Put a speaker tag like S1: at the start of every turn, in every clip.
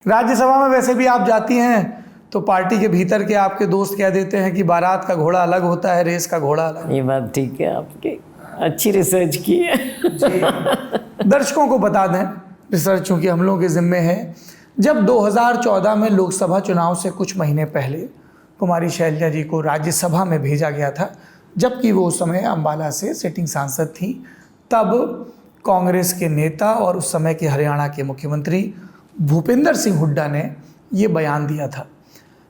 S1: राज्यसभा में वैसे भी आप जाती हैं तो पार्टी के भीतर के आपके दोस्त कह देते हैं कि बारात का घोड़ा अलग होता है, रेस का घोड़ा अलग।
S2: ये बात ठीक है आपकी, अच्छी रिसर्च की है।
S1: जी। दर्शकों को बता दें, रिसर्च चूँकि हम लोगों के ज़िम्मे है। जब 2014 में लोकसभा चुनाव से कुछ महीने पहले कुमारी शैलजा जी को राज्यसभा में भेजा गया था, जबकि वो उस समय अम्बाला से सिटिंग सांसद थी, तब कांग्रेस के नेता और उस समय के हरियाणा के मुख्यमंत्री भूपेंद्र सिंह हुड्डा ने ये बयान दिया था।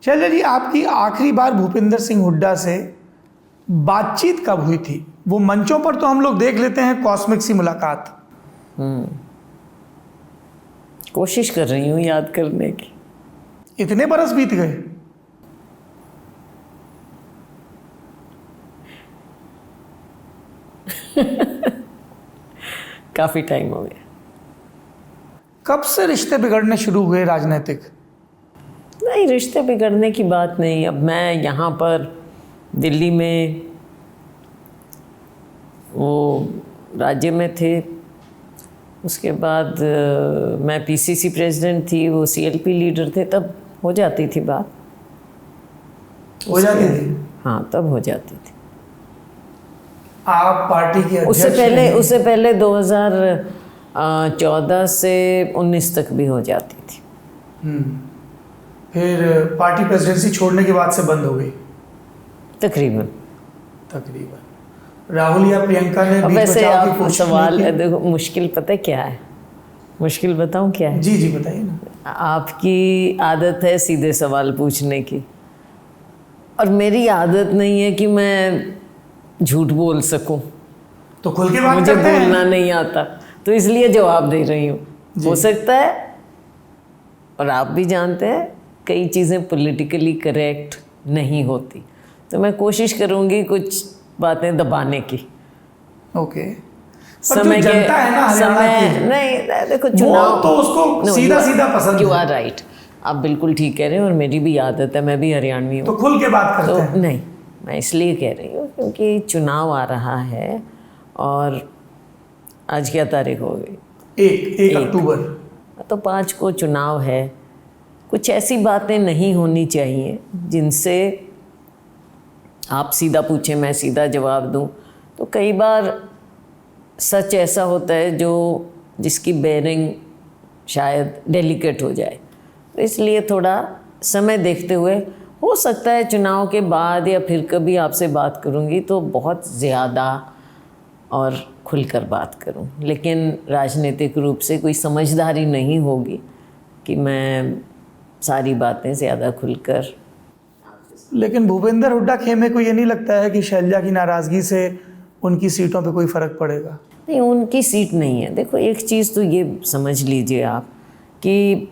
S1: शैलजा जी, आपकी आखिरी बार भूपेंद्र सिंह हुड्डा से बातचीत कब हुई थी? वो मंचों पर तो हम लोग देख लेते हैं, कॉस्मिक सी मुलाकात।
S2: कोशिश कर रही हूँ याद करने की।
S1: इतने बरस बीत गए?
S2: काफी टाइम हो गया।
S1: कब से रिश्ते बिगड़ने शुरू हुए राजनीतिक?
S2: नहीं, रिश्ते बिगड़ने की बात नहीं। अब मैं यहाँ पर दिल्ली में वो राज्य में थे, उसके बाद मैं पीसीसी प्रेसिडेंट थी, वो सीएलपी लीडर थे, तब हो जाती थी बात।
S1: हो जाती थी?
S2: हाँ, तब हो जाती थी।
S1: आप पार्टी के अध्यक्ष
S2: उससे पहले 2014 से 19 तक भी हो जाती थी।
S1: फिर पार्टी प्रेसिडेंसी छोड़ने के बाद से बंद हो गई
S2: तकरीबन।
S1: राहुल या प्रियंका ने बीच
S2: वैसे
S1: बचाव की
S2: आप
S1: कोशिश
S2: सवाल
S1: नहीं की?
S2: देखो, मुश्किल पता क्या है? मुश्किल बताऊं क्या है?
S1: जी जी बताइए ना।
S2: आपकी आदत है सीधे सवाल पूछने की, और मेरी आदत नहीं है कि मैं झूठ बोल सकूं।
S1: तो खुल के बात
S2: मुझे
S1: करते हैं।
S2: बोलना नहीं आता, तो इसलिए जवाब दे रही हूँ। हो सकता है, और आप भी जानते हैं, कई चीज़ें पॉलिटिकली करेक्ट नहीं होती, तो मैं कोशिश करूँगी कुछ बातें दबाने की।
S1: ओके।
S2: समय के समय नहीं, देखो चुनाव
S1: तो उसको सीधा सीधा पसंद है।
S2: यू आर राइट, आप बिल्कुल ठीक कह रहे हैं, और मेरी भी आदत है, मैं भी हरियाणवी हूँ।
S1: तो खुल के बात करते
S2: तो
S1: हैं।
S2: नहीं, मैं इसलिए कह रही हूँ क्योंकि चुनाव आ रहा है, और आज क्या तारीख हो गई?
S1: 1 अक्टूबर।
S2: तो 5 को चुनाव है। कुछ ऐसी बातें नहीं होनी चाहिए जिनसे आप सीधा पूछें, मैं सीधा जवाब दूं। तो कई बार सच ऐसा होता है जिसकी बेयरिंग शायद डेलिकेट हो जाए, तो इसलिए थोड़ा समय देखते हुए, हो सकता है चुनाव के बाद या फिर कभी आपसे बात करूंगी तो बहुत ज़्यादा और खुलकर बात करूं, लेकिन राजनीतिक रूप से कोई समझदारी नहीं होगी कि मैं सारी बातें ज़्यादा खुलकर।
S1: लेकिन भूपेंद्र हुड्डा खेमे को ये नहीं लगता है कि शैलजा की नाराज़गी से उनकी सीटों पे कोई फ़र्क पड़ेगा?
S2: नहीं, उनकी सीट नहीं है। देखो, एक चीज़ तो ये समझ लीजिए आप कि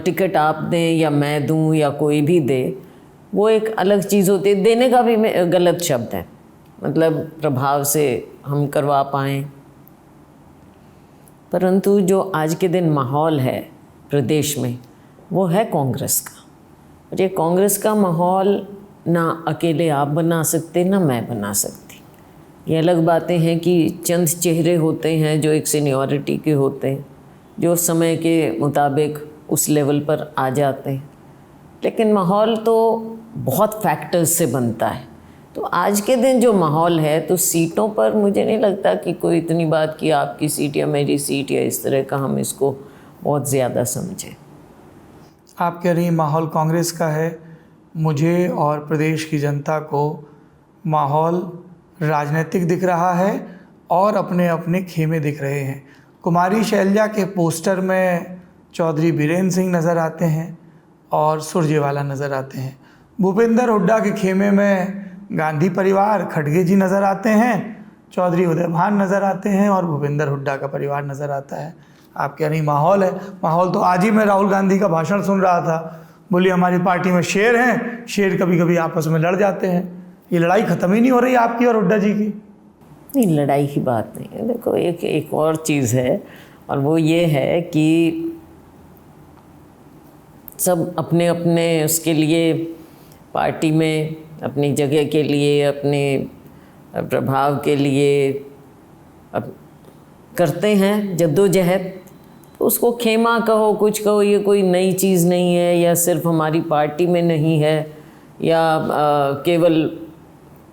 S2: टिकट आप दें या मैं दूं या कोई भी दे, वो एक अलग चीज़ होती है। देने का भी गलत शब्द है, मतलब प्रभाव से हम करवा पाएँ, परंतु जो आज के दिन माहौल है प्रदेश में, वो है कांग्रेस का। और ये कांग्रेस का माहौल ना अकेले आप बना सकते, ना मैं बना सकती। ये अलग बातें हैं कि चंद चेहरे होते हैं जो एक सीनियरिटी के होते हैं, जो समय के मुताबिक उस लेवल पर आ जाते हैं, लेकिन माहौल तो बहुत फैक्टर्स से बनता है। तो आज के दिन जो माहौल है, तो सीटों पर मुझे नहीं लगता कि कोई इतनी बात कि आपकी सीट या मेरी सीट या इस तरह का हम इसको बहुत ज़्यादा समझें।
S1: आप कह रही हैं माहौल कांग्रेस का है, मुझे और प्रदेश की जनता को माहौल राजनीतिक दिख रहा है और अपने अपने खेमे दिख रहे हैं। कुमारी शैलजा के पोस्टर में चौधरी बीरेन सिंह नज़र आते हैं और सुरजेवाला नज़र आते हैं। भूपेंद्र हुड्डा के खेमे में गांधी परिवार, खड़गे जी नज़र आते हैं, चौधरी उदयभान नज़र आते हैं और भूपेंद्र हुड्डा का परिवार नज़र आता है। आप कह रही माहौल है। माहौल तो आज ही मैं राहुल गांधी का भाषण सुन रहा था, बोली हमारी पार्टी में शेर हैं, शेर कभी कभी आपस में लड़ जाते हैं। ये लड़ाई ख़त्म ही नहीं हो रही आपकी और हुड्डा जी की?
S2: नहीं, लड़ाई की बात नहीं है। देखो, एक और चीज़ है, और वो ये है कि सब अपने अपने उसके लिए पार्टी में अपनी जगह के लिए, अपने प्रभाव के लिए अब करते हैं जद्दोजहद, उसको खेमा कहो, कुछ कहो, ये कोई नई चीज़ नहीं है, या सिर्फ हमारी पार्टी में नहीं है, या केवल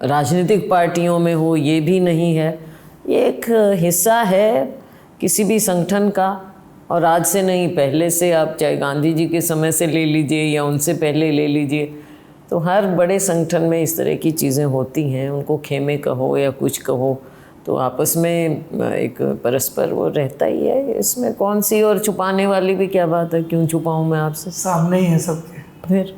S2: राजनीतिक पार्टियों में हो, ये भी नहीं है। ये एक हिस्सा है किसी भी संगठन का, और आज से नहीं, पहले से, आप चाहे गांधी जी के समय से ले लीजिए या उनसे पहले ले लीजिए, तो हर बड़े संगठन में इस तरह की चीज़ें होती हैं। उनको खेमे कहो या कुछ कहो, तो आपस में एक परस्पर वो रहता ही है। इसमें कौन सी और छुपाने वाली भी क्या बात है? क्यों छुपाऊं मैं आपसे?
S1: सामने ही है सबके।
S2: फिर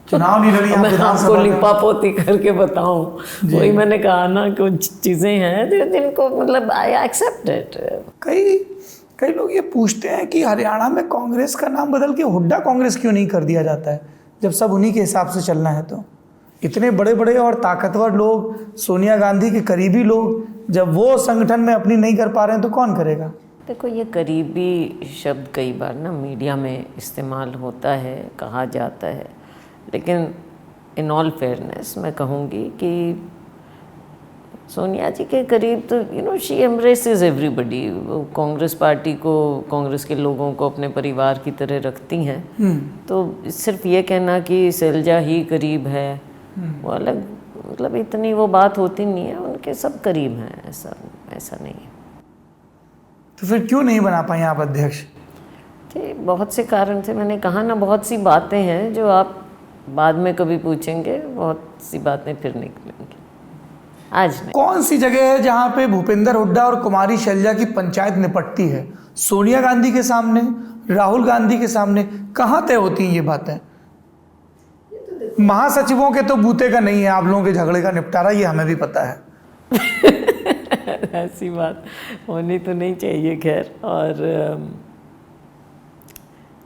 S1: चुनाव नहीं लड़ी,
S2: मैं आपको लिपा पोती करके बताऊं? वही मैंने कहा ना, कुछ चीज़ें हैं जिनको मतलब आई एक्सेप्ट इट।
S1: कई लोग ये पूछते हैं कि हरियाणा में कांग्रेस का नाम बदल के हुड्डा कांग्रेस क्यों नहीं कर दिया जाता है, जब सब उन्हीं के हिसाब से चलना है। तो इतने बड़े बड़े और ताकतवर लोग, सोनिया गांधी के करीबी लोग, जब वो संगठन में अपनी नहीं कर पा रहे हैं तो कौन करेगा?
S2: देखो, ये करीबी शब्द कई बार ना मीडिया में इस्तेमाल होता है, कहा जाता है, लेकिन इन ऑल फेयरनेस मैं कहूँगी कि सोनिया जी के करीब तो शी एम्ब्रेसेस एवरीबडी। वो कांग्रेस पार्टी को, कांग्रेस के लोगों को अपने परिवार की तरह रखती हैं। तो सिर्फ ये कहना कि शैलजा ही करीब है, वो अलग, मतलब इतनी वो बात होती नहीं है। उनके सब करीब हैं, ऐसा नहीं है।
S1: तो फिर क्यों नहीं बना पाए आप अध्यक्ष?
S2: थे बहुत से कारण थे, मैंने कहा ना, बहुत सी बातें हैं जो आप बाद में कभी पूछेंगे, बहुत सी बातें फिर निकलेंगी, आज नहीं।
S1: कौन सी जगह है जहां पे भूपेंद्र हुड्डा और कुमारी शैलजा की पंचायत निपटती है? सोनिया गांधी के सामने, राहुल गांधी के सामने कहाँ तय होती हैं ये बातें? महासचिवों के तो बूते का नहीं है आप लोगों के झगड़े का निपटारा, ये हमें भी पता है।
S2: ऐसी बात होनी तो नहीं चाहिए, खैर। और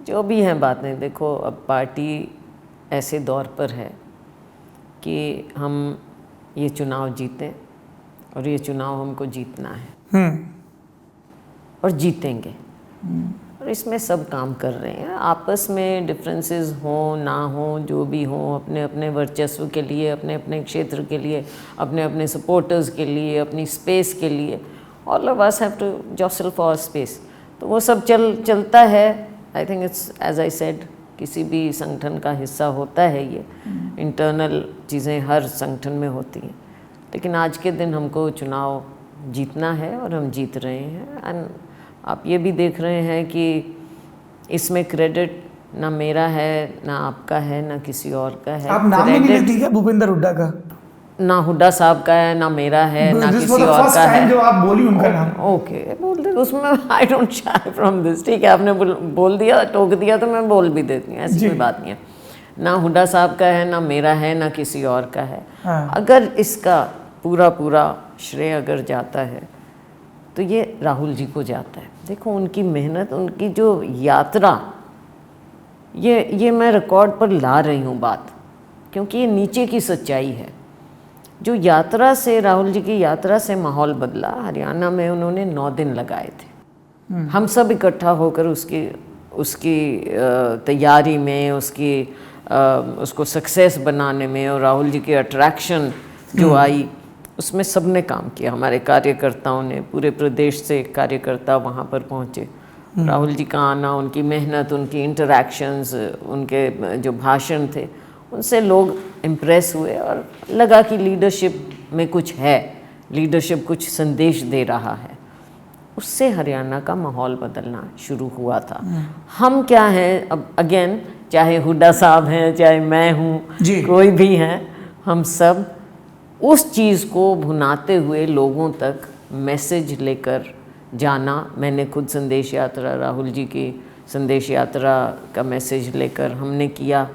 S2: जो भी हैं बातें, देखो अब पार्टी ऐसे दौर पर है कि हम ये चुनाव जीतें, और ये चुनाव हमको जीतना है और जीतेंगे। और इसमें सब काम कर रहे हैं। आपस में डिफरेंसेस हों ना हों, जो भी हों, अपने अपने वर्चस्व के लिए, अपने अपने क्षेत्र के लिए, अपने अपने सपोर्टर्स के लिए, अपनी स्पेस के लिए, all of us have to jostle for space. तो वो सब चलता है। I think it's as I said, किसी भी संगठन का हिस्सा होता है ये। इंटरनल चीज़ें हर संगठन में होती हैं, लेकिन आज के दिन हमको चुनाव जीतना है और हम जीत रहे हैं। एंड आप ये भी देख रहे हैं कि इसमें क्रेडिट ना मेरा है, ना आपका है, ना किसी और का है।
S1: आप नाम ही नहीं लेती क्या भूपेंद्र हुड्डा का?
S2: ना हुड्डा साहब का है, ना मेरा है, ना किसी और का है।
S1: जो आप बोली उनका नाम।
S2: ओके, बोल दे, उसमें I don't shy from this. ठीक है, आपने बोल दिया, टोक दिया, तो मैं बोल भी देती हूँ, ऐसी कोई बात नहीं है। ना हुड्डा साहब का है, ना मेरा है, ना किसी और का है। अगर इसका पूरा श्रेय अगर जाता है तो ये राहुल जी को जाता है। देखो उनकी मेहनत, उनकी जो यात्रा, ये मैं रिकॉर्ड पर ला रही हूँ बात, क्योंकि ये नीचे की सच्चाई है। जो यात्रा से, राहुल जी की यात्रा से माहौल बदला। हरियाणा में उन्होंने 9 दिन लगाए थे। हम सब इकट्ठा होकर उसकी तैयारी में, उसको सक्सेस बनाने में, और राहुल जी की अट्रैक्शन जो आई, उसमें सब ने काम किया। हमारे कार्यकर्ताओं ने, पूरे प्रदेश से कार्यकर्ता वहाँ पर पहुँचे। राहुल जी का आना, उनकी मेहनत, उनकी इंटरैक्शंस, उनके जो भाषण थे, उनसे लोग इम्प्रेस हुए और लगा कि लीडरशिप में कुछ है, लीडरशिप कुछ संदेश दे रहा है। उससे हरियाणा का माहौल बदलना शुरू हुआ था। हम क्या हैं अब, अगेन, चाहे हुड्डा साहब हैं, चाहे मैं हूँ, कोई भी हैं, हम सब उस चीज़ को भुनाते हुए लोगों तक मैसेज लेकर जाना। मैंने खुद संदेश यात्रा, राहुल जी की संदेश यात्रा का मैसेज लेकर हमने किया।